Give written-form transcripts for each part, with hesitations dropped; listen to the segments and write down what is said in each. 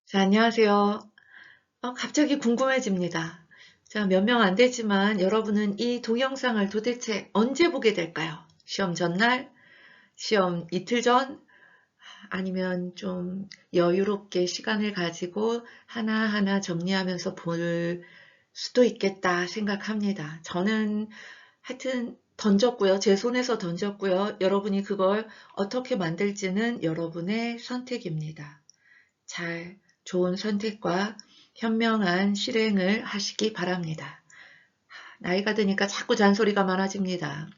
자, 안녕하세요. 갑자기 궁금해집니다. 자, 몇 명 안 되지만 여러분은 이 동영상을 도대체 언제 보게 될까요? 시험 전날? 시험 이틀 전? 아니면 좀 여유롭게 시간을 가지고 하나하나 정리하면서 볼 수도 있겠다 생각합니다. 저는 하여튼 던졌고요. 제 손에서 던졌고요. 여러분이 그걸 어떻게 만들지는 여러분의 선택입니다. 잘 좋은 선택과 현명한 실행을 하시기 바랍니다. 나이가 드니까 자꾸 잔소리가 많아집니다.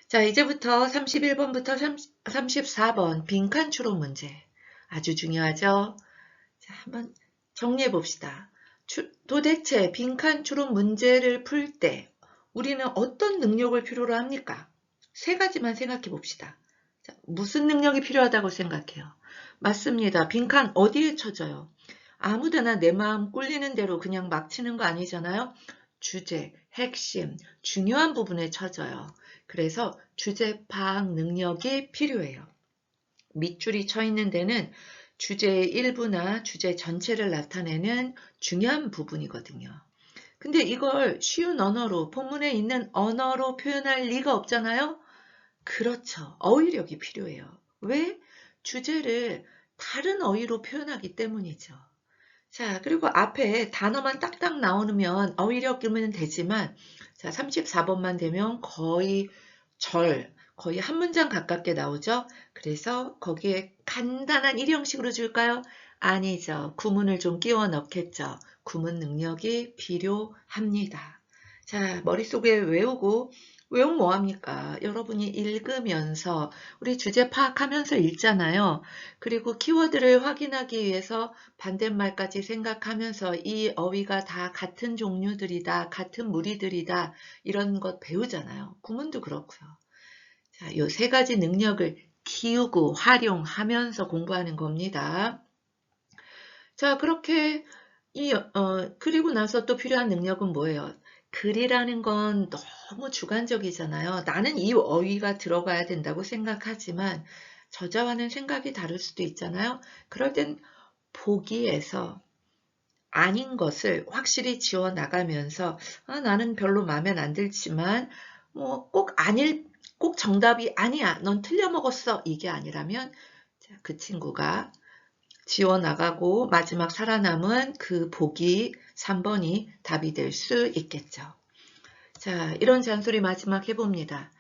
자, 이제부터 31번부터 34번 빈칸 추론 문제. 아주 중요하죠? 자, 한번 정리해 봅시다. 도대체 빈칸 추론 문제를 풀 때 우리는 어떤 능력을 필요로 합니까? 세 가지만 생각해 봅시다. 자, 무슨 능력이 필요하다고 생각해요? 맞습니다. 빈칸 어디에 쳐져요? 아무데나 내 마음 꿀리는 대로 그냥 막 치는 거 아니잖아요. 주제, 핵심, 중요한 부분에 쳐져요. 그래서 주제 파악 능력이 필요해요. 밑줄이 쳐 있는 데는 주제의 일부나 주제 전체를 나타내는 중요한 부분이거든요. 근데 이걸 쉬운 언어로, 본문에 있는 언어로 표현할 리가 없잖아요? 그렇죠. 어휘력이 필요해요. 왜? 주제를 다른 어휘로 표현하기 때문이죠. 자, 그리고 앞에 단어만 딱딱 나오면 어휘력이면 되지만, 자, 34번만 되면 거의 한 문장 가깝게 나오죠? 그래서 거기에 간단한 일형식으로 줄까요? 아니죠. 구문을 좀 끼워 넣겠죠. 구문 능력이 필요합니다. 자, 머릿속에 외우면 뭐합니까? 여러분이 읽으면서 우리 주제 파악하면서 읽잖아요. 그리고 키워드를 확인하기 위해서 반대말까지 생각하면서 이 어휘가 다 같은 종류들이다, 같은 무리들이다, 이런 것 배우잖아요. 구문도 그렇고요. 자, 요 세 가지 능력을 키우고 활용하면서 공부하는 겁니다. 자, 그렇게 그리고 나서 또 필요한 능력은 뭐예요? 글이라는 건 너무 주관적이잖아요. 나는 이 어휘가 들어가야 된다고 생각하지만 저자와는 생각이 다를 수도 있잖아요. 그럴 땐 보기에서 아닌 것을 확실히 지워 나가면서 나는 별로 마음에 안 들지만 뭐 꼭 정답이 아니야. 넌 틀려 먹었어. 이게 아니라면 그 친구가 지워 나가고 마지막 살아남은 그 보기 3번이 답이 될 수 있겠죠. 자, 이런 잔소리 마지막 해봅니다.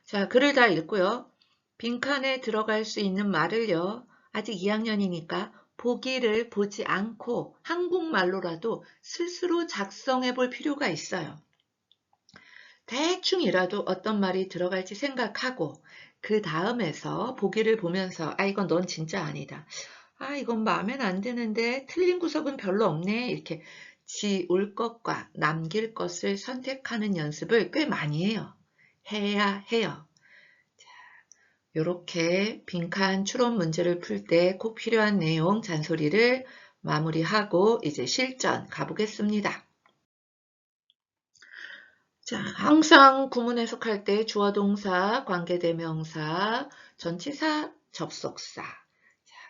자, 글을 다 읽고요. 빈칸에 들어갈 수 있는 말을요. 아직 2학년이니까 보기를 보지 않고 한국말로라도 스스로 작성해 볼 필요가 있어요. 대충이라도 어떤 말이 들어갈지 생각하고 그 다음에서 보기를 보면서 이건 넌 진짜 아니다. 이건 마음엔 안 드는데 틀린 구석은 별로 없네. 이렇게 지울 것과 남길 것을 선택하는 연습을 꽤 많이 해요. 해야 해요. 이렇게 빈칸 추론 문제를 풀 때 꼭 필요한 내용 잔소리를 마무리하고 이제 실전 가보겠습니다. 자, 항상 구문 해석할 때 주어 동사, 관계대명사, 전치사, 접속사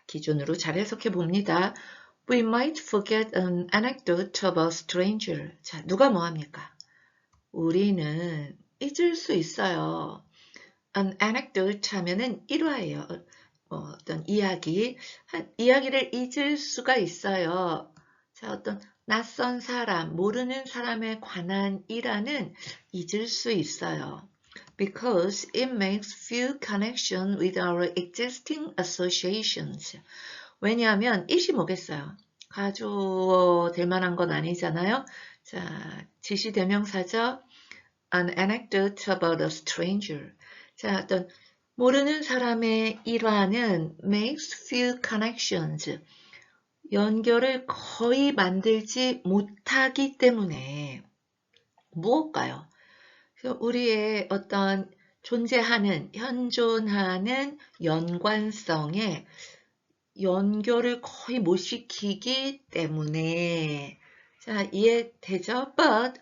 기준으로 잘 해석해 봅니다. We might forget an anecdote of a stranger. 자, 누가 뭐 합니까? 우리는 잊을 수 있어요. An anecdote 하면은 일화예요. 어떤 이야기를 잊을 수가 있어요. 자, 어떤 낯선 사람, 모르는 사람에 관한 일화는 잊을 수 있어요. Because it makes few connections with our existing associations. 왜냐하면 it이 뭐겠어요? 가져될 만한 건 아니잖아요. 자, 지시대명사죠. An anecdote about a stranger. 자, 어떤 모르는 사람의 일화는 makes few connections. 연결을 거의 만들지 못하기 때문에 무엇일까요? 그래서 우리의 어떤 존재하는, 현존하는 연관성에 연결을 거의 못 시키기 때문에 자, 이해되죠? But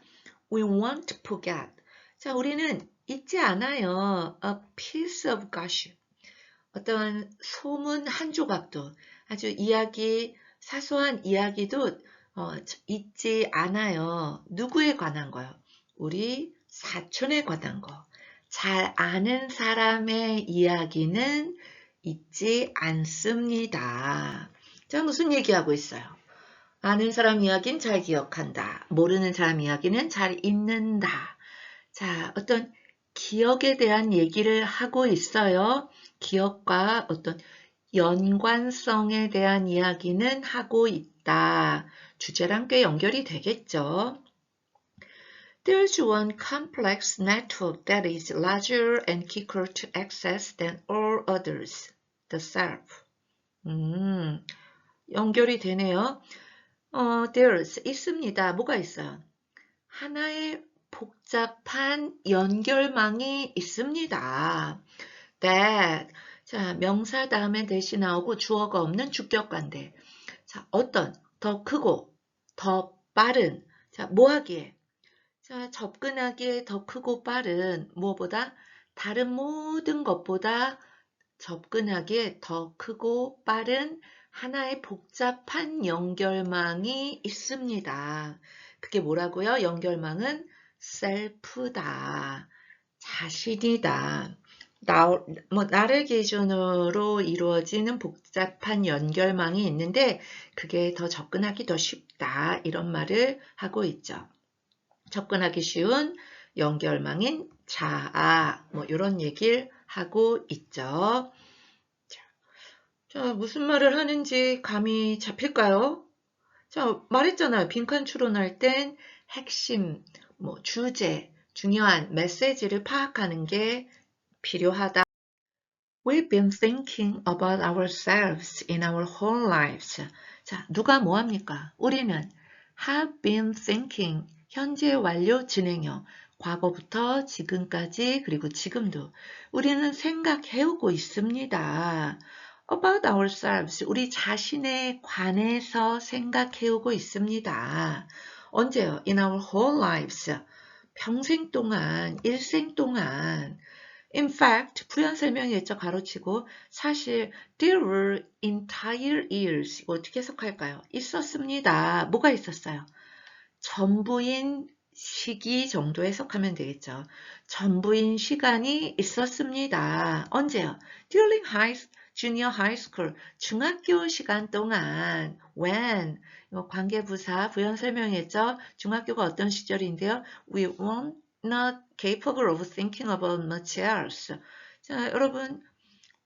we won't forget. 자, 우리는 잊지 않아요. A piece of gossip. 어떤 소문 한 조각도 아주 이야기 사소한 이야기도 잊지 않아요. 누구에 관한 거요? 우리 사촌에 관한 거. 잘 아는 사람의 이야기는 잊지 않습니다. 자, 무슨 얘기하고 있어요? 아는 사람 이야기는 잘 기억한다. 모르는 사람 이야기는 잘 잊는다. 자, 어떤 기억에 대한 얘기를 하고 있어요. 기억과 어떤 연관성에 대한 이야기는 하고 있다. 주제랑 꽤 연결이 되겠죠. There's one complex network that is larger and quicker to access than all others. The self. 연결이 되네요. There's 있습니다. 뭐가 있어요? 하나의 복잡한 연결망이 있습니다. That. 자, 명사 다음에 대시 나오고 주어가 없는 주격관대. 자, 어떤 더 크고 더 빠른. 자, 뭐 하기에? 자, 접근하기에 더 크고 빠른 무엇보다 다른 모든 것보다 접근하기에 더 크고 빠른 하나의 복잡한 연결망이 있습니다. 그게 뭐라고요? 연결망은 셀프다. 자신이다. 나를 기준으로 이루어지는 복잡한 연결망이 있는데 그게 더 접근하기 더 쉽다. 이런 말을 하고 있죠. 접근하기 쉬운 연결망인 자아. 이런 얘기를 하고 있죠. 자, 무슨 말을 하는지 감이 잡힐까요? 자, 말했잖아요. 빈칸 추론할 땐 핵심, 주제, 중요한 메시지를 파악하는 게 필요하다. We've been thinking about ourselves in our whole lives. 자, 누가 뭐합니까? 우리는 have been thinking, 현재 완료 진행형, 과거부터 지금까지 그리고 지금도 우리는 생각해오고 있습니다. About ourselves, 우리 자신에 관해서 생각해오고 있습니다. 언제요? In our whole lives, 평생 동안, 일생 동안. In fact, 부연 설명이 있죠. 가로치고 사실 there were entire years, 이거 어떻게 해석할까요? 있었습니다. 뭐가 있었어요? 전부인 시기 정도 해석하면 되겠죠. 전부인 시간이 있었습니다. 언제요? During junior high school, 중학교 시간 동안. When, 이거 관계부사 부연 설명했죠. 중학교가 어떤 시절인데요. We weren't not capable of thinking about much else. 자, 여러분,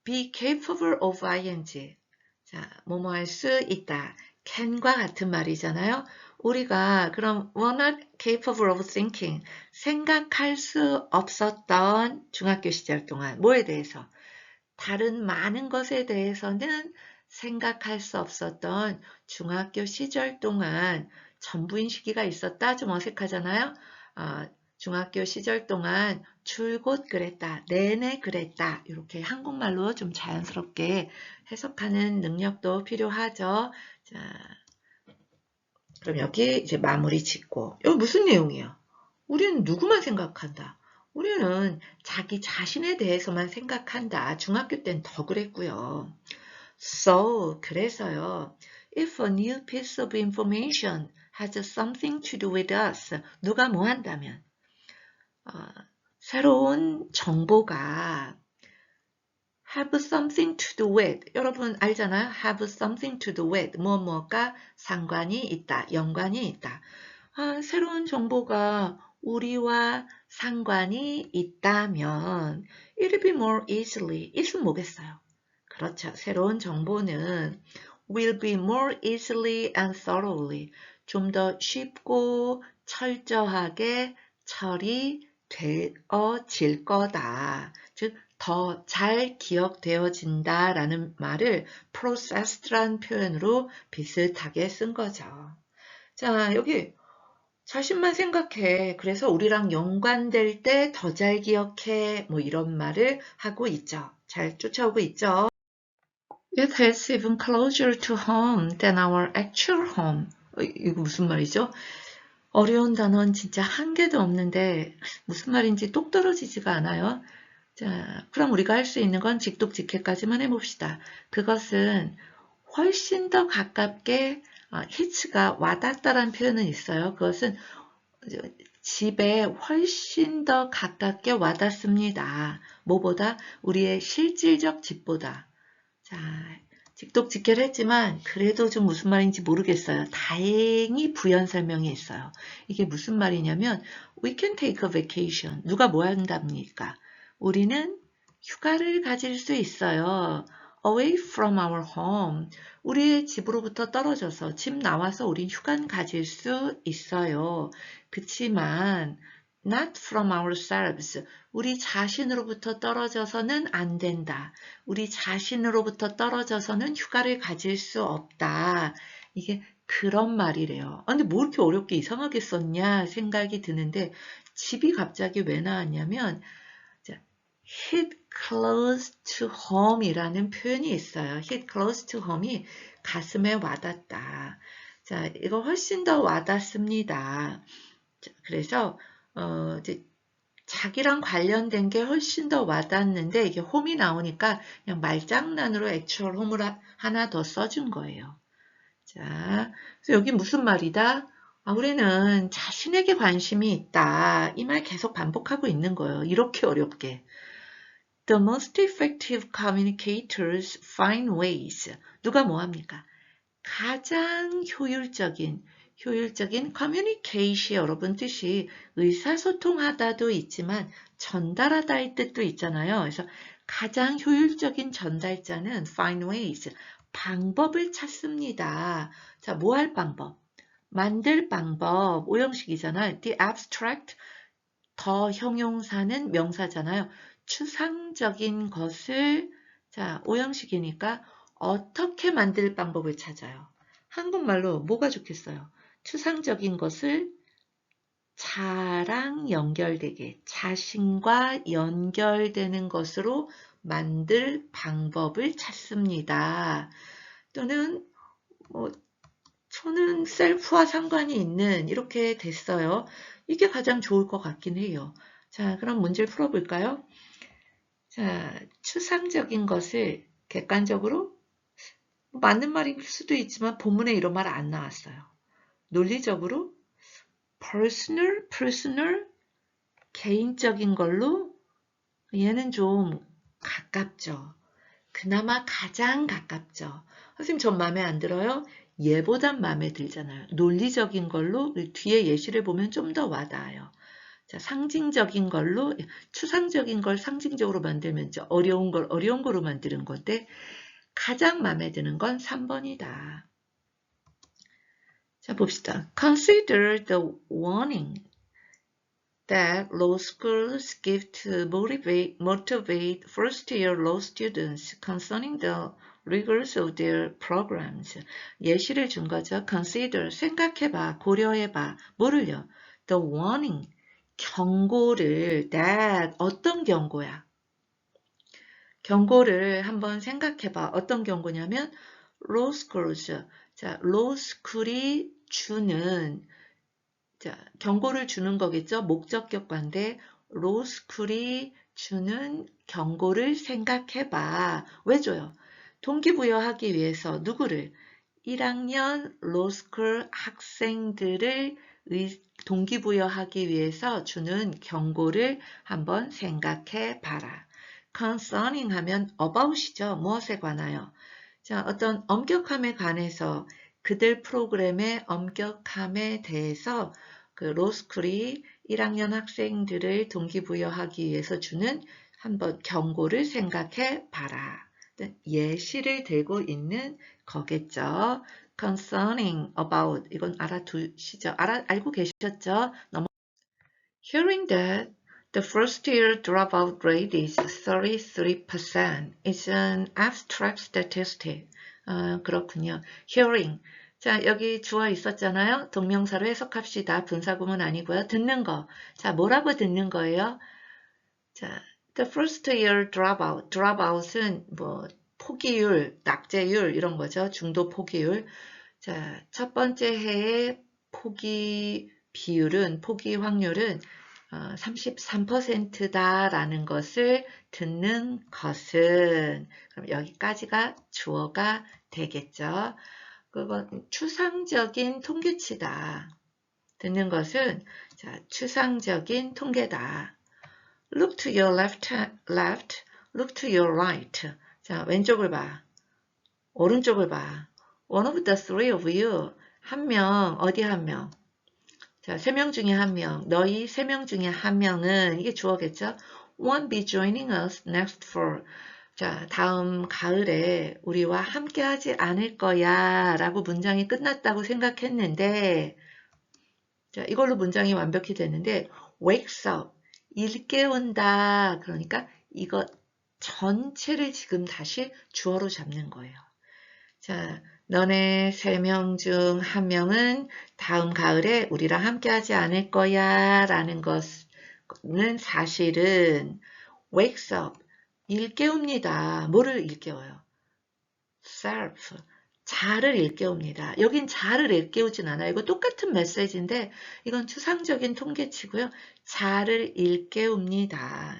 be capable of ing. 자, 뭐뭐 할 수 있다. can과 같은 말이잖아요. 우리가 그럼 were not capable of thinking, 생각할 수 없었던 중학교 시절 동안 뭐에 대해서? 다른 많은 것에 대해서는 생각할 수 없었던 중학교 시절 동안 전부인 시기가 있었다. 좀 어색하잖아요. 중학교 시절 동안 줄곧 그랬다, 내내 그랬다. 이렇게 한국말로 좀 자연스럽게 해석하는 능력도 필요하죠. 자, 그럼 여기 이제 마무리 짓고, 이거 무슨 내용이에요? 우리는 누구만 생각한다. 우리는 자기 자신에 대해서만 생각한다. 중학교 땐 더 그랬고요. So, 그래서요. If a new piece of information has something to do with us, 누가 뭐 한다면? 새로운 정보가 have something to do with, 여러분 알잖아요. have something to do with, 무엇과 상관이 있다, 연관이 있다. 새로운 정보가 우리와 상관이 있다면 it'll be more easily, it은 뭐겠어요? 그렇죠. 새로운 정보는 will be more easily and thoroughly, 좀 더 쉽고 철저하게 처리되어질 거다. 즉, 더 잘 기억되어진다 라는 말을 processed란 표현으로 비슷하게 쓴 거죠. 자, 여기 자신만 생각해. 그래서 우리랑 연관될 때 더 잘 기억해. 이런 말을 하고 있죠. 잘 쫓아오고 있죠. It is even closer to home than our actual home. 이거 무슨 말이죠? 어려운 단어는 진짜 한 개도 없는데 무슨 말인지 똑 떨어지지가 않아요. 자, 그럼 우리가 할 수 있는 건 직독직해까지만 해봅시다. 그것은 훨씬 더 가깝게 hit가 와닿다라는 표현은 있어요. 그것은 집에 훨씬 더 가깝게 와닿습니다. 뭐보다? 우리의 실질적 집보다. 자, 직독직결했지만 그래도 좀 무슨 말인지 모르겠어요. 다행히 부연 설명이 있어요. 이게 무슨 말이냐면 We can take a vacation. 누가 뭐 한답니까? 우리는 휴가를 가질 수 있어요. Away from our home. 우리의 집으로부터 떨어져서 집 나와서 우린 휴가는 가질 수 있어요. 그치만 not from ourselves. 우리 자신으로부터 떨어져서는 안 된다. 우리 자신으로부터 떨어져서는 휴가를 가질 수 없다. 이게 그런 말이래요. 근데 뭐 이렇게 어렵게 이상하게 썼냐 생각이 드는데 집이 갑자기 왜 나왔냐면 hit close to home 이라는 표현이 있어요. hit close to home이 가슴에 와닿다. 자, 이거 훨씬 더 와닿습니다. 자, 그래서 이제 자기랑 관련된 게 훨씬 더 와닿는데 이게 홈이 나오니까 그냥 말장난으로 액츄얼 홈을 하나 더 써준 거예요. 자, 그래서 여기 무슨 말이다? 우리는 자신에게 관심이 있다. 이 말 계속 반복하고 있는 거예요. 이렇게 어렵게. The most effective communicators find ways. 누가 뭐 합니까? 가장 효율적인 communication 여러분 뜻이 의사소통하다도 있지만 전달하다의 뜻도 있잖아요. 그래서 가장 효율적인 전달자는 find ways, 방법을 찾습니다. 자, 뭐 할 방법? 만들 방법, 오형식이잖아요. The abstract, 더 형용사는 명사잖아요. 추상적인 것을, 자, 오형식이니까 어떻게 만들 방법을 찾아요. 한국말로 뭐가 좋겠어요? 추상적인 것을 자랑 연결되게, 자신과 연결되는 것으로 만들 방법을 찾습니다. 또는 뭐 저는 셀프와 상관이 있는 이렇게 됐어요. 이게 가장 좋을 것 같긴 해요. 자, 그럼 문제를 풀어볼까요? 자, 추상적인 것을 객관적으로 맞는 말일 수도 있지만 본문에 이런 말 안 나왔어요. 논리적으로 personal, 개인적인 걸로 얘는 좀 가깝죠. 그나마 가장 가깝죠. 선생님 전 마음에 안 들어요? 얘보단 마음에 들잖아요. 논리적인 걸로 뒤에 예시를 보면 좀 더 와닿아요. 자, 상징적인 걸로 추상적인 걸 상징적으로 만들면 어려운 걸 어려운 거로 만드는 건데 가장 마음에 드는 건 3번이다. 자, 봅시다. Consider the warning that law schools give to motivate first-year law students concerning the rigors of their programs. 예시를 준 거죠. Consider, 생각해봐, 고려해봐. 뭐를요? The warning, 경고를, that, 어떤 경고야? 경고를 한번 생각해봐. 어떤 경고냐면 law schools, 자, law school이 주는 자, 경고를 주는 거겠죠. 목적격과인데 law school이 주는 경고를 생각해봐. 왜 줘요? 동기부여하기 위해서 누구를? 1학년 law school 학생들을 동기부여하기 위해서 주는 경고를 한번 생각해 봐라. concerning 하면 about이죠. 무엇에 관하여? 자, 어떤 엄격함에 관해서 그들 프로그램의 엄격함에 대해서 그 로스쿨이 1학년 학생들을 동기부여하기 위해서 주는 한번 경고를 생각해 봐라. 예시를 들고 있는 거겠죠. concerning, about 이건 알아두시죠. 알고 계셨죠? Hearing that the first-year dropout rate is 33% is an abstract statistic. 그렇군요. Hearing. 자, 여기 주어 있었잖아요. 동명사로 해석합시다. 분사구문 아니고요. 듣는 거. 자, 뭐라고 듣는 거예요? 자, the first year dropout. dropout은 뭐 포기율, 낙제율 이런 거죠. 중도 포기율. 자, 첫 번째 해의 포기 비율은, 포기 확률은 33%다라는 것을 듣는 것은, 그럼 여기까지가 주어가 되겠죠. 그건 추상적인 통계치다. 듣는 것은 자, 추상적인 통계다. Look to your left, look to your right. 자, 왼쪽을 봐. 오른쪽을 봐. One of the three of you. 한 명, 어디 한 명? 자, 3명 중에 한 명. 너희 3명 중에 한 명은 이게 주어겠죠? Won't be joining us next fall. 자, 다음 가을에 우리와 함께 하지 않을 거야 라고 문장이 끝났다고 생각했는데 자, 이걸로 문장이 완벽히 되는데 wakes up, 일깨운다. 그러니까 이거 전체를 지금 다시 주어로 잡는 거예요. 자, 너네 3명 중 1명은 다음 가을에 우리랑 함께 하지 않을 거야 라는 것은 사실은 wakes up, 일깨웁니다. 뭐를 일깨워요? self, 자를 일깨웁니다. 여긴 자를 일깨우진 않아요. 이거 똑같은 메시지인데 이건 추상적인 통계치고요. 자를 일깨웁니다.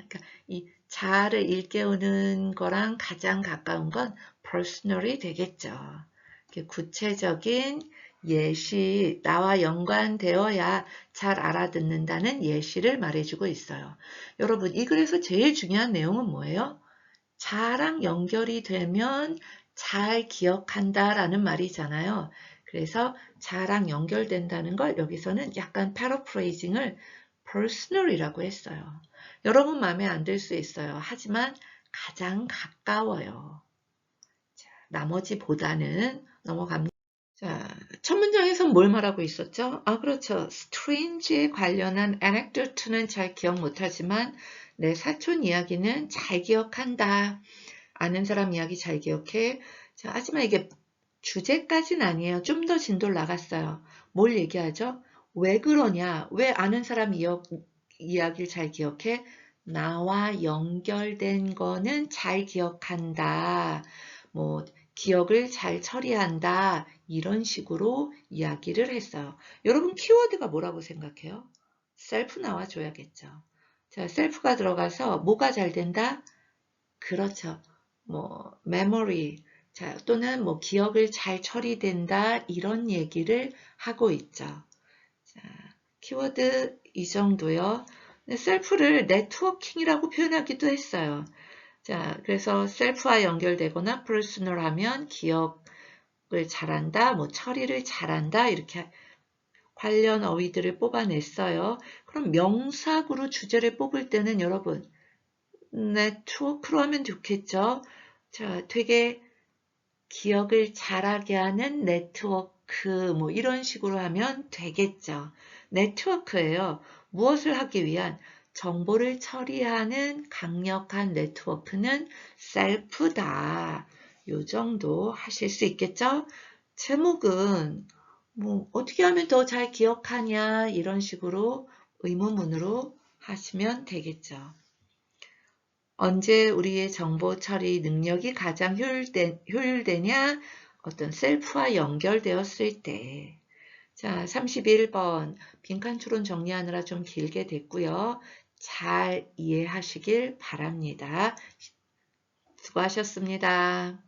그러니까 이 자를 일깨우는 거랑 가장 가까운 건 personally 되겠죠. 구체적인 예시, 나와 연관되어야 잘 알아듣는다는 예시를 말해주고 있어요. 여러분, 이 글에서 제일 중요한 내용은 뭐예요? 자랑 연결이 되면 잘 기억한다라는 말이잖아요. 그래서 자랑 연결된다는 걸 여기서는 약간 패러프레이징을 personal이라고 했어요. 여러분 마음에 안 들 수 있어요. 하지만 가장 가까워요. 자, 나머지보다는 넘어갑니다. 자, 첫 문장에서 뭘 말하고 있었죠? 아, 그렇죠. strange에 관련한 anecdote는 잘 기억 못하지만 내 사촌 이야기는 잘 기억한다. 아는 사람 이야기 잘 기억해. 자, 하지만 이게 주제까지는 아니에요. 좀 더 진도를 나갔어요. 뭘 얘기하죠? 왜 그러냐? 왜 아는 사람 이야기를 잘 기억해? 나와 연결된 거는 잘 기억한다. 뭐 기억을 잘 처리한다. 이런 식으로 이야기를 했어요. 여러분 키워드가 뭐라고 생각해요? 셀프 나와줘야겠죠. 자, 셀프가 들어가서 뭐가 잘 된다? 그렇죠. 뭐 memory 자, 또는 뭐 기억을 잘 처리된다 이런 얘기를 하고 있죠. 자, 키워드 이 정도요. 셀프를 네트워킹이라고 표현하기도 했어요. 자, 그래서 셀프와 연결되거나 퍼스널 하면 기억을 잘한다, 뭐 처리를 잘한다 이렇게 관련 어휘들을 뽑아냈어요. 그럼 명사구로 주제를 뽑을 때는 여러분 네트워크로 하면 좋겠죠. 자, 되게 기억을 잘하게 하는 네트워크 뭐 이런 식으로 하면 되겠죠. 네트워크예요. 무엇을 하기 위한 정보를 처리하는 강력한 네트워크는 셀프다. 요 정도 하실 수 있겠죠? 제목은 뭐 어떻게 하면 더 잘 기억하냐 이런 식으로 의문문으로 하시면 되겠죠. 언제 우리의 정보 처리 능력이 가장 효율되냐? 어떤 셀프와 연결되었을 때. 자, 31번 빈칸 추론 정리하느라 좀 길게 됐고요. 잘 이해하시길 바랍니다. 수고하셨습니다.